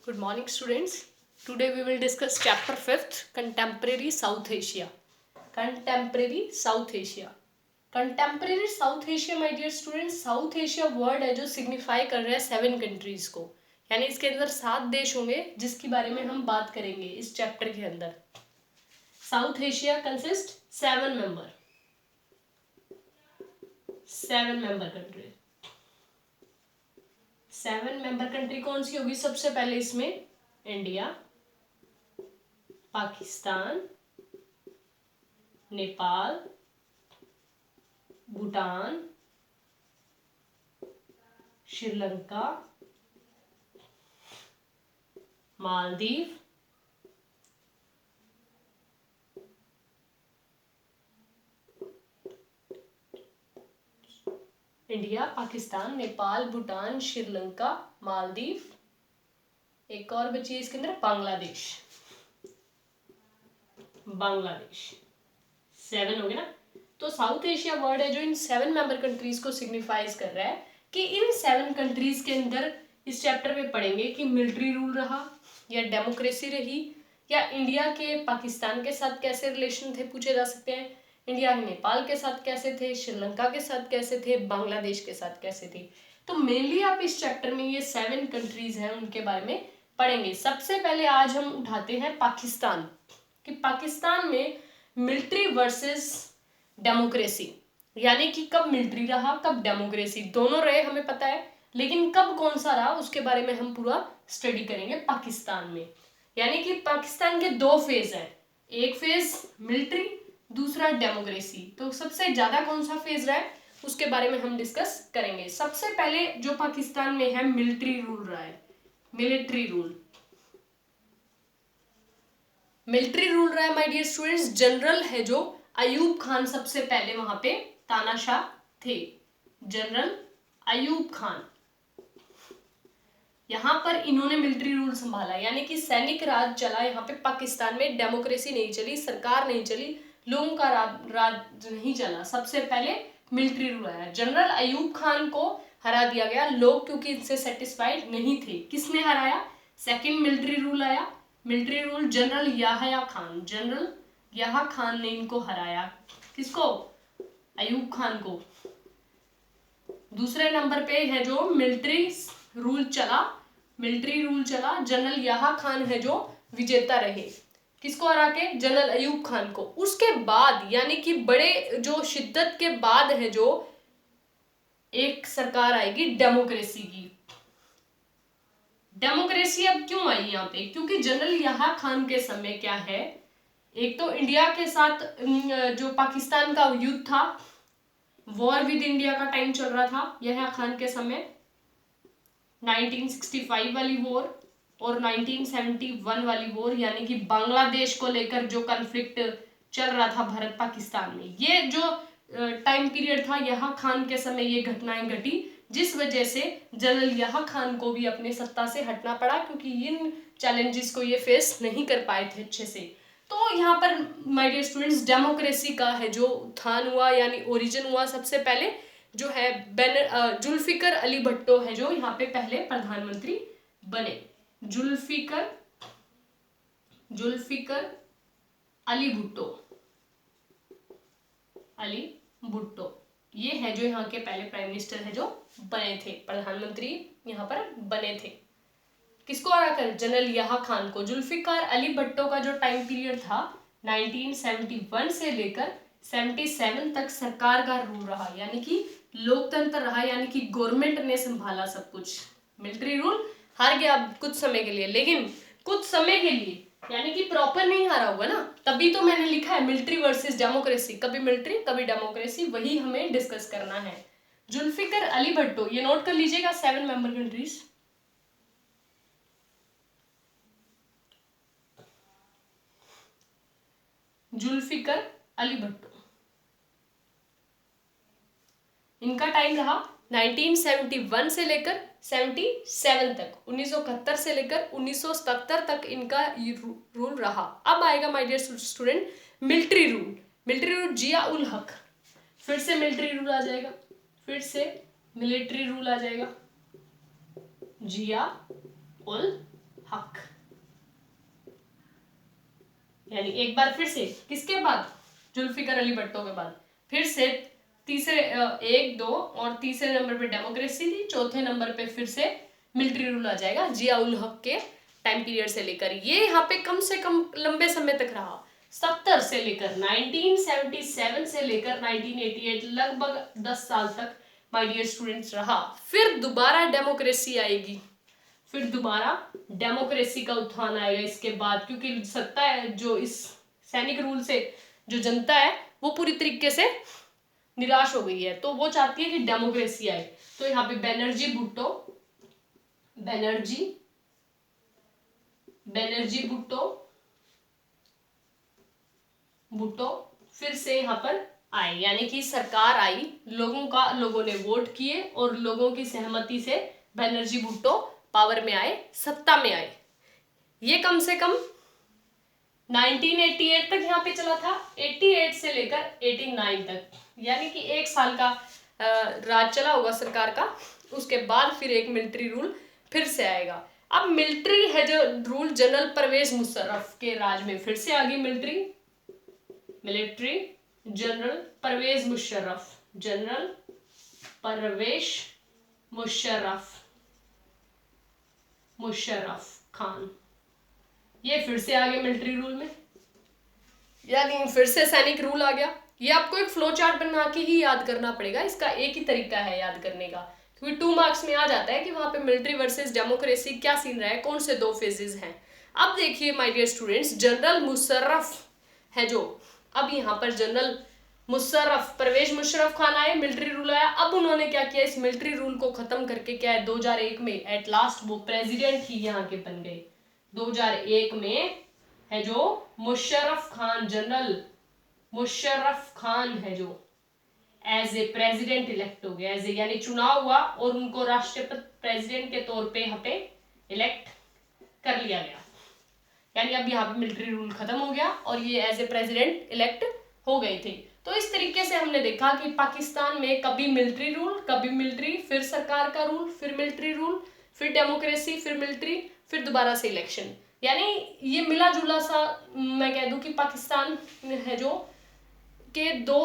Good morning, students. Today we will discuss chapter 5th, Contemporary South Asia. Contemporary South Asia. Contemporary South Asia, my dear students, South Asia word है जो signify कर रहा है 7 countries को, यानी इसके अंदर 7 देश होंगे जिसके बारे में हम बात करेंगे इस चैप्टर के अंदर. South Asia consist 7 member country. 7 member country कौन सी होगी? सबसे पहले इसमें इंडिया, पाकिस्तान, नेपाल, भूटान, श्रीलंका, मालदीव, इंडिया, पाकिस्तान, नेपाल, भूटान, श्रीलंका, मालदीव, एक और बची है इसके अंदर बांग्लादेश. 7 हो गए ना. तो साउथ एशिया वर्ड है जो इन 7 मेंबर कंट्रीज को सिग्निफाइज कर रहा है कि इन 7 कंट्रीज के अंदर इस चैप्टर में पढ़ेंगे कि मिलिट्री रूल रहा या डेमोक्रेसी रही, या इंडिया के पाकिस्तान के साथ कैसे रिलेशन थे पूछे जा सकते हैं, इंडिया नेपाल के साथ कैसे थे, श्रीलंका के साथ कैसे थे, बांग्लादेश के साथ कैसे थे. तो मेनली आप इस चैप्टर में ये 7 कंट्रीज हैं उनके बारे में पढ़ेंगे. सबसे पहले आज हम उठाते हैं पाकिस्तान, कि पाकिस्तान में मिलिट्री वर्सेस डेमोक्रेसी, यानी कि कब मिलिट्री रहा कब डेमोक्रेसी, दोनों रहे हमें पता है, लेकिन कब कौन सा रहा उसके बारे में हम पूरा स्टडी करेंगे पाकिस्तान में. यानी कि पाकिस्तान के 2 फेज हैं, एक फेज मिलिट्री, दूसरा डेमोक्रेसी. तो सबसे ज्यादा कौन सा फेज रहा है उसके बारे में हम डिस्कस करेंगे. सबसे पहले जो पाकिस्तान में है मिलिट्री रूल रहा है. मिलिट्री रूल रहा है माय डियर स्टूडेंट्स. जनरल है जो अयूब खान सबसे पहले वहां पे तानाशाह थे. जनरल अयूब खान, यहां पर इन्होंने मिलिट्री रूल संभाला, यानी कि सैनिक राज चला यहाँ पे पाकिस्तान में. डेमोक्रेसी नहीं चली, सरकार नहीं चली, लोगों का राज नहीं चला. सबसे पहले मिलिट्री रूल आया. जनरल अयूब खान को हरा दिया गया, लोग क्योंकि इनसे सेटिस्फाइड नहीं थे. किसने हराया? सेकंड मिलिट्री रूल आया. Military rule general Yahya Khan ने इनको हराया. किसको? अयूब खान को. दूसरे नंबर पे है जो मिलिट्री रूल चला, जनरल याहया खान है जो विजेता रहे. किसको हरा के? जनरल अयूब खान को. उसके बाद यानी कि बड़े जो शिद्दत के बाद है जो एक सरकार आएगी डेमोक्रेसी की. डेमोक्रेसी अब क्यों आई यहाँ पे? क्योंकि जनरल याहया खान के समय क्या है, एक तो इंडिया के साथ जो पाकिस्तान का युद्ध था, वॉर विद इंडिया का टाइम चल रहा था याहया खान के समय. 1965 वाली वॉर और 1971 वाली वॉर, यानी कि बांग्लादेश को लेकर जो कॉन्फ्लिक्ट चल रहा था भारत पाकिस्तान में, ये जो टाइम पीरियड था याहया खान के समय ये घटनाएं घटी, जिस वजह से जनरल याहया खान को भी अपने सत्ता से हटना पड़ा, क्योंकि इन चैलेंजेस को ये फेस नहीं कर पाए थे अच्छे से. तो यहाँ पर माय डियर स्टूडेंट्स डेमोक्रेसी का है जो उत्थान हुआ, यानी ओरिजिन हुआ. सबसे पहले जो है जुल्फिकर अली भुट्टो है जो यहाँ पे पहले प्रधानमंत्री बने. जुल्फिकर अली भुट्टो ये है जो यहाँ के पहले प्राइम मिनिस्टर है जो बने थे, प्रधानमंत्री यहाँ पर बने थे. किसको हराकर? जनरल याहया खान को. जुल्फिकार अली भुट्टो का जो टाइम पीरियड था 1971 से लेकर 77 तक सरकार का रूल रहा, यानी कि लोकतंत्र रहा, यानी कि गवर्नमेंट ने संभाला सब कुछ. मिलिट्री रूल हार गया कुछ समय के लिए, लेकिन कुछ समय के लिए, यानी कि प्रॉपर नहीं हारा हुआ ना, तभी तो मैंने लिखा है मिलिट्री वर्सेस डेमोक्रेसी. कभी मिलिट्री कभी डेमोक्रेसी, वही हमें डिस्कस करना है. जुल्फिकर अली भुट्टो, ये नोट कर लीजिएगा 7 मेंबर कंट्रीज. जुल्फिकर अली भुट्टो, इनका टाइम रहा 1971 से लेकर 77 तक, 1971 से लेकर 1977 तक इनका रूल रहा. अब आएगा my dear student military rule. Zia ul Haq, फिर से मिलिट्री रूल आ जाएगा, जिया उल हक। यानी एक बार फिर से किसके बाद, जुल्फिकार अली भट्टो के बाद फिर से तीसरे 1, 2 और तीसरे नंबर पे डेमोक्रेसी थी, चौथे नंबर पे फिर से मिलिट्री रूल आ जाएगा जिया उल हक के टाइम पीरियड से लेकर। ये यहाँ पे कम से कम लंबे समय तक रहा, 70 से लेकर 1977 से लेकर 1988, लगभग 10 साल तक माय डियर स्टूडेंट्स रहा। फिर दोबारा डेमोक्रेसी आएगी, फिर दोबारा डेमोक्रेसी का उत्थान आएगा इसके बाद, क्योंकि सत्ता है जो इस सैनिक रूल से जो जनता है वो पूरी तरीके से निराश हो गई है, तो वो चाहती है कि डेमोक्रेसी आए। तो यहाँ पे बैनर्जी भुट्टो फिर से यहाँ पर आए, यानी कि सरकार आई, लोगों ने वोट किए और लोगों की सहमति से बैनर्जी भुट्टो पावर में आए, सत्ता में आए। ये कम से कम 1988 तक यहाँ पे चला था, 88 से लेकर 89 तक, यानी कि 1 साल का राज चला होगा सरकार का। उसके बाद फिर एक मिलिट्री रूल फिर से आएगा। अब मिलिट्री है जो रूल जनरल परवेज मुशर्रफ के राज में फिर से आ गई मिलिट्री जनरल परवेज मुशर्रफ खान, ये फिर से आ गए मिलिट्री रूल में, यानी फिर से सैनिक रूल आ गया। ये आपको एक फ्लो चार्ट बना के ही याद करना पड़ेगा, इसका एक ही तरीका है याद करने का, क्योंकि 2 मार्क्स में आ जाता है कि वहां पे मिलिट्री वर्सेस डेमोक्रेसी क्या सीन रहा है, कौन से 2 फेजेस हैं। अब देखिए my dear students, general Musharraf है जो, अब यहाँ पर जनरल परवेज मुशर्रफ खान आए, मिलिट्री रूल आया। अब उन्होंने क्या किया, इस मिलिट्री रूल को खत्म करके क्या है 2001 में एट लास्ट वो प्रेसिडेंट ही यहाँ के बन गए। 2001 में है जो जनरल मुशर्रफ खान है जो एज ए प्रेसिडेंट इलेक्ट हो गया, एज ए यानी चुनाव हुआ और उनको राष्ट्रपति प्रेसिडेंट के तौर पे यहाँ पे इलेक्ट कर लिया गया, यानी अब यहाँ पे मिलिट्री रूल खत्म हो गया और ये एज ए प्रेसिडेंट इलेक्ट हो गए थे। तो इस तरीके से हमने देखा कि पाकिस्तान में कभी मिलिट्री रूल, कभी मिलिट्री, फिर सरकार का रूल, फिर मिलिट्री रूल, फिर डेमोक्रेसी, फिर मिलिट्री, फिर दोबारा से इलेक्शन, यानी ये मिला जुला सा मैं कह दूं कि पाकिस्तान है जो के दो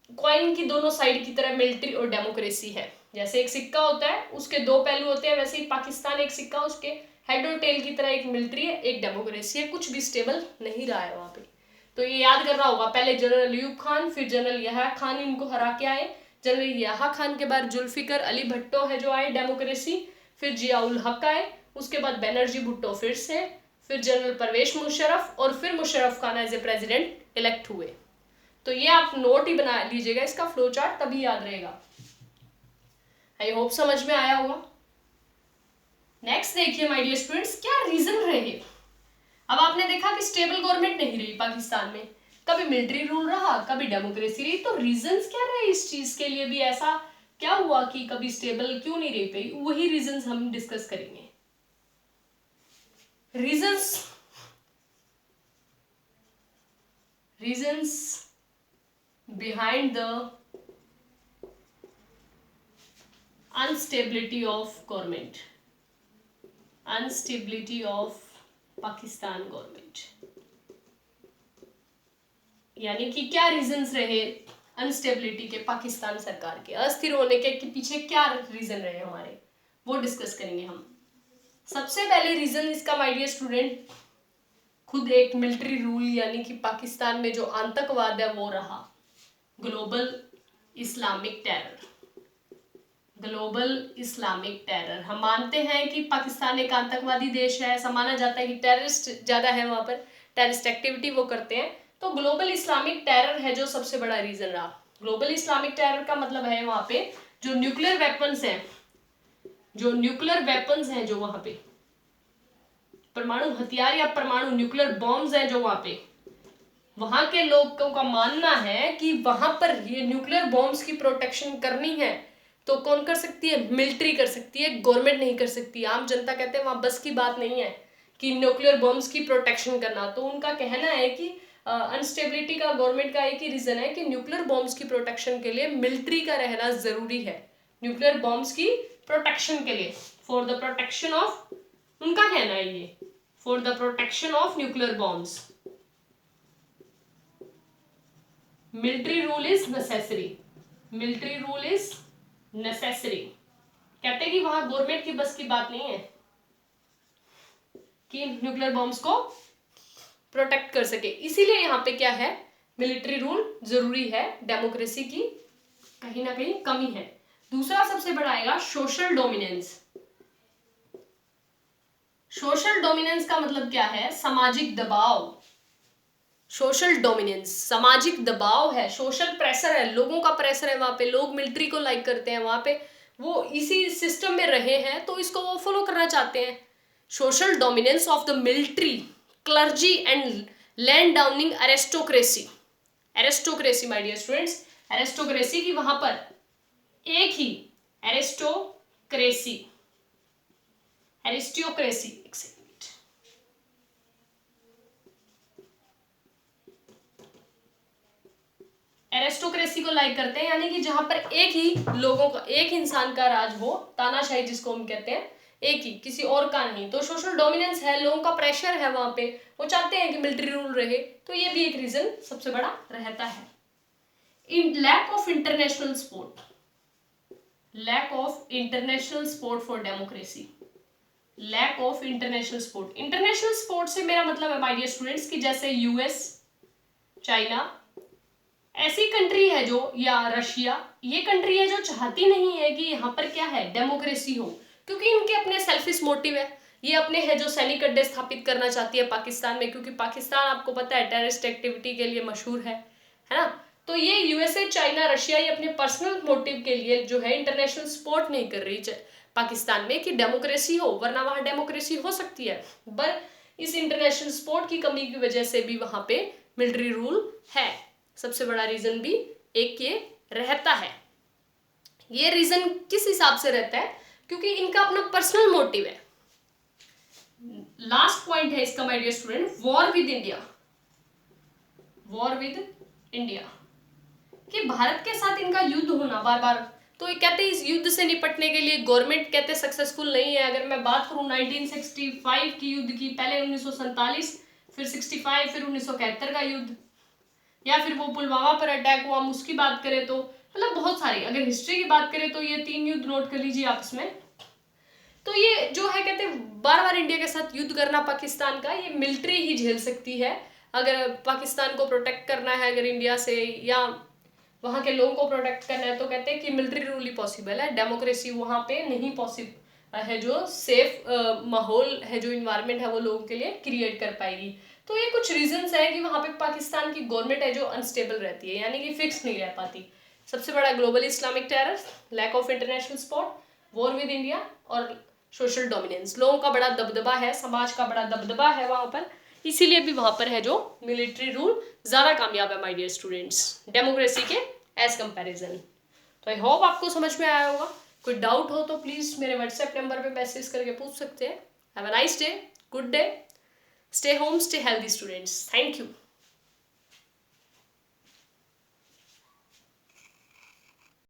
कॉइन की दोनों साइड की तरह मिलिट्री और डेमोक्रेसी है। जैसे एक सिक्का होता है उसके 2 पहलू होते हैं, वैसे ही पाकिस्तान एक सिक्का, उसके हेड और टेल की तरह एक मिलिट्री है, एक डेमोक्रेसी है, कुछ भी स्टेबल नहीं रहा है वहां पे। तो ये याद करना होगा, पहले जनरल अयूब खान, फिर जनरल यहया खान इनको हरा के आए। जनरल यहया खान के बाद जुल्फिकार अली भट्टो है जो आए डेमोक्रेसी, फिर जिया उल हक आए, उसके बाद बैनर्जी भुट्टो फिर जनरल परवेज मुशर्रफ और फिर Musharraf Khan as a president elect हुए। तो ये आप नोट ही बना लीजिएगा इसका फ्लो चार्ट, तभी याद रहेगा। आई होप समझ में आया होगा। नेक्स्ट देखिए माय डियर स्टूडेंट्स, क्या रीजन रहे। अब आपने देखा कि स्टेबल गवर्नमेंट नहीं रही पाकिस्तान में, कभी मिलिट्री रूल रहा, कभी डेमोक्रेसी रही, तो रीजंस क्या रहे इस चीज के लिए भी, ऐसा क्या हुआ कि कभी स्टेबल क्यों नहीं रही पाई, वही रीजंस हम डिस्कस करेंगे। Reasons behind the instability of Pakistan government, यानी कि क्या रीजंस रहे अनस्टेबिलिटी के, पाकिस्तान सरकार के अस्थिर होने के पीछे क्या रीजन रहे हमारे, वो डिस्कस करेंगे हम। सबसे पहले रीजन इसका माय डियर स्टूडेंट खुद एक मिलिट्री रूल, यानी कि पाकिस्तान में जो आतंकवाद है वो रहा, ग्लोबल इस्लामिक टेरर। हम मानते हैं कि पाकिस्तान एक आतंकवादी देश है, ऐसा माना जाता है कि टेररिस्ट ज्यादा है वहां पर, टेररिस्ट एक्टिविटी वो करते हैं, तो ग्लोबल इस्लामिक टेरर है जो सबसे बड़ा रीजन रहा। ग्लोबल इस्लामिक टेरर का मतलब है वहां पे जो न्यूक्लियर वेपन्स हैं जो वहां पे परमाणु हथियार या परमाणु न्यूक्लियर बॉम्ब्स हैं जो वहां पे, वहां के लोगों का मानना है कि वहां पर ये न्यूक्लियर बॉम्ब्स की प्रोटेक्शन करनी है तो कौन कर सकती है, मिलिट्री कर सकती है, गवर्नमेंट नहीं कर सकती। आम जनता कहते हैं वहां बस की बात नहीं है कि न्यूक्लियर बॉम्ब्स की प्रोटेक्शन करना। तो उनका कहना है कि अनस्टेबिलिटी का गवर्नमेंट का एक ही रीजन है कि न्यूक्लियर बॉम्ब्स की प्रोटेक्शन के लिए मिलिट्री का रहना जरूरी है। न्यूक्लियर बॉम्ब्स की प्रोटेक्शन के लिए, फॉर द प्रोटेक्शन ऑफ उनका कहना है ये, for the protection of nuclear bombs military rule is necessary, military rule is necessary. कहते हैं कि वहां गवर्नमेंट की बस की बात नहीं है कि न्यूक्लियर बॉम्ब्स को प्रोटेक्ट कर सके, इसीलिए यहाँ पे क्या है, मिलिट्री रूल जरूरी है, डेमोक्रेसी की कहीं ना कहीं कमी है। दूसरा सबसे बड़ा आएगा सोशल डोमिनेंस। सोशल डोमिनेंस का मतलब क्या है, सामाजिक दबाव। सोशल डोमिनेंस सामाजिक दबाव है, सोशल प्रेशर है, लोगों का प्रेशर है, वहां पे लोग मिलिट्री को लाइक करते हैं, वहां पे वो इसी सिस्टम में रहे हैं तो इसको वो फॉलो करना चाहते हैं। Social dominance of the military, clergy and landowning aristocracy. Aristocracy my dear students, aristocracy की वहां पर एक ही एरिस्टोक्रेसी, एरिस्टोक्रेसी एरिस्टोक्रेसी को लाइक करते हैं, यानी कि जहां पर एक ही लोगों का, एक इंसान का राज हो, तानाशाही जिसको हम कहते हैं, एक ही, किसी और का नहीं। तो सोशल डोमिनेंस है, लोगों का प्रेशर है वहां पे, वो चाहते हैं कि मिलिट्री रूल रहे, तो ये भी एक रीजन सबसे बड़ा रहता है। In lack of international support, lack of international support for democracy, lack of international support. International support से मेरा मतलब है माय डियर स्टूडेंट्स कि जैसे यूएस, चाइना, ऐसी कंट्री है जो, या रशिया, ये कंट्री है जो चाहती नहीं है कि यहाँ पर क्या है, डेमोक्रेसी हो, क्योंकि इनके अपने सेल्फिश मोटिव है। ये अपने है जो सैनिक अड्डे स्थापित करना चाहती है पाकिस्तान में, क्योंकि पाकिस्तान आपको पता है टेररिस्ट एक्टिविटी के लिए मशहूर है ना। तो ये यूएसए, चाइना, रशिया ये अपने पर्सनल मोटिव के लिए जो है इंटरनेशनल सपोर्ट नहीं कर रही पाकिस्तान में कि डेमोक्रेसी हो, वरना वहां डेमोक्रेसी हो सकती है। पर इस इंटरनेशनल सपोर्ट की कमी की वजह से भी वहां पे मिलिट्री रूल है। सबसे बड़ा रीजन भी एक ये रहता है। ये रीजन किस हिसाब से रहता है, क्योंकि इनका अपना पर्सनल मोटिव है। लास्ट पॉइंट है इसका my dear student, war with India, war with India, कि भारत के साथ इनका युद्ध होना बार बार। तो ये कहते हैं इस युद्ध से निपटने के लिए गवर्नमेंट कहते सक्सेसफुल नहीं है। अगर मैं बात करूं 1965 की युद्ध की, पहले 1947, फिर 65, फिर 1971 का युद्ध, या फिर वो पुलवामा पर अटैक हुआ, हम उसकी बात करें तो मतलब बहुत सारी, अगर हिस्ट्री की बात करें तो ये 3 युद्ध नोट कर लीजिए आपस में। तो ये जो है कहते हैं बार बार इंडिया के साथ युद्ध करना पाकिस्तान का, ये मिलिट्री ही झेल सकती है। अगर पाकिस्तान को प्रोटेक्ट करना है अगर इंडिया से, या वहां के लोगों को प्रोटेक्ट करना है, तो कहते हैं कि मिलिट्री रूल ही पॉसिबल है, डेमोक्रेसी वहां पे नहीं पॉसिबल है, जो सेफ माहौल है, जो इन्वायरमेंट है वो लोगों के लिए क्रिएट कर पाएगी। तो ये कुछ रीजंस है कि वहां पे पाकिस्तान की गवर्नमेंट है जो अनस्टेबल रहती है, यानी कि फिक्स नहीं रह पाती। सबसे बड़ा global Islamic terror, lack of international support, war with India और सोशल डोमिनेंस। लोगों का बड़ा दबदबा है, समाज का बड़ा दबदबा है वहां पर, इसीलिए भी वहां पर है जो मिलिट्री रूल ज्यादा कामयाब है माय डियर स्टूडेंट्स, डेमोक्रेसी के एज कंपैरिजन। तो आई होप आपको समझ में आया होगा। कोई डाउट हो तो प्लीज मेरे व्हाट्सएप नंबर पे मैसेज करके पूछ सकते हैं। Have a nice day, good day, stay home, stay healthy students. Thank you.